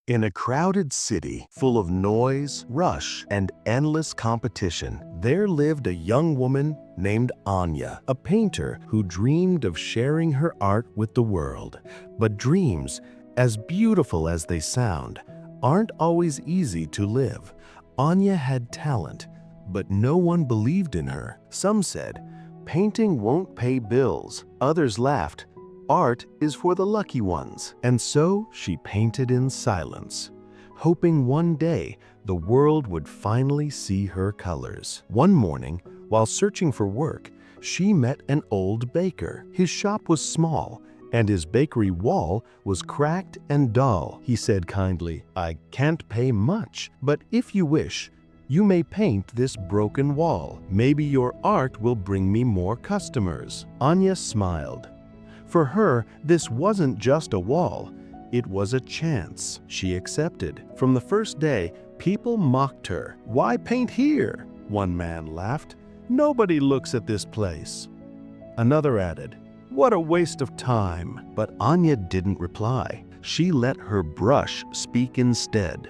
In a crowded city full of noise, rush, and endless competition, there lived a young woman named Anya, a painter who dreamed of sharing her art with the world. But dreams, as beautiful as they sound, aren't always easy to live. Anya had talent, but no one believed in her. Some said, "Painting won't pay bills." Others laughed, "Art is for the lucky ones." And so she painted in silence, hoping one day the world would finally see her colors. One morning, while searching for work, she met an old baker. His shop was small, and his bakery wall was cracked and dull. He said kindly, "I can't pay much, but if you wish, you may paint this broken wall. Maybe your art will bring me more customers." Anya smiled. For her, this wasn't just a wall, it was a chance. She accepted. From the first day, people mocked her. "Why paint here?" One man laughed. "Nobody looks at this place." Another added, "What a waste of time." But Anya didn't reply. She let her brush speak instead.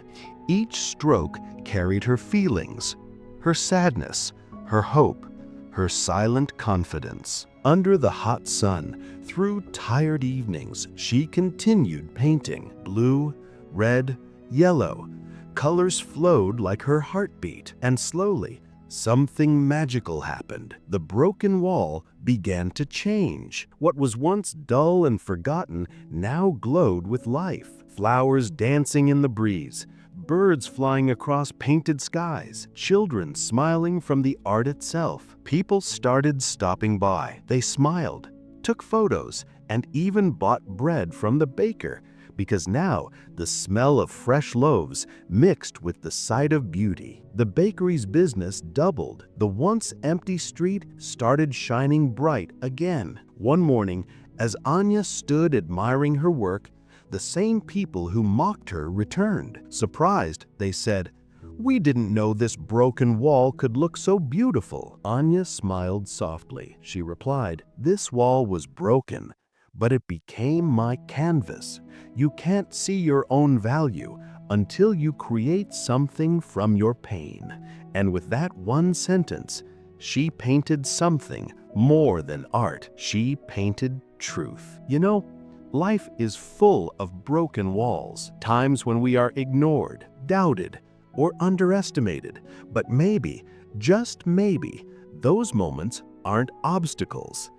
Each stroke carried her feelings, her sadness, her hope, her silent confidence. Under the hot sun, through tired evenings, she continued painting. Blue, red, yellow. Colors flowed like her heartbeat, and slowly, something magical happened. The broken wall began to change. What was once dull and forgotten now glowed with life. Flowers dancing in the breeze, birds flying across painted skies, children smiling from the art itself. People started stopping by. They smiled, took photos, and even bought bread from the baker, because now the smell of fresh loaves mixed with the sight of beauty. The bakery's business doubled. The once empty street started shining bright again. One morning, as Anya stood admiring her work, the same people who mocked her returned. Surprised, they said, "We didn't know this broken wall could look so beautiful." Anya smiled softly. She replied, "This wall was broken, but it became my canvas. You can't see your own value until you create something from your pain." And with that one sentence, she painted something more than art. She painted truth. You know, life is full of broken walls, times when we are ignored, doubted, or underestimated. But maybe, just maybe, those moments aren't obstacles.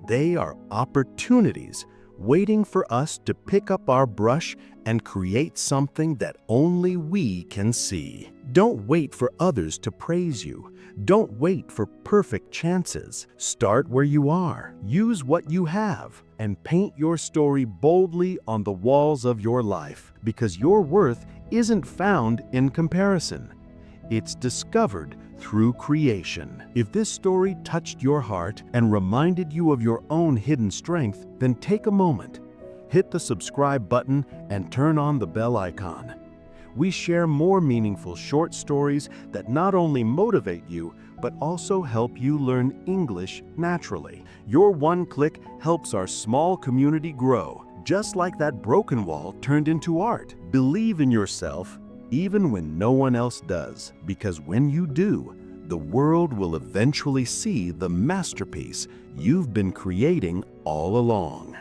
They are opportunities waiting for us to pick up our brush and create something that only we can see. Don't wait for others to praise you. Don't wait for perfect chances. Start where you are. Use what you have and paint your story boldly on the walls of your life, because your worth isn't found in comparison. It's discovered through creation. If this story touched your heart and reminded you of your own hidden strength, then take a moment, hit the subscribe button, and turn on the bell icon. We share more meaningful short stories that not only motivate you, but also help you learn English naturally. Your one click helps our small community grow, just like that broken wall turned into art. Believe in yourself, even when no one else does, because when you do, the world will eventually see the masterpiece you've been creating all along.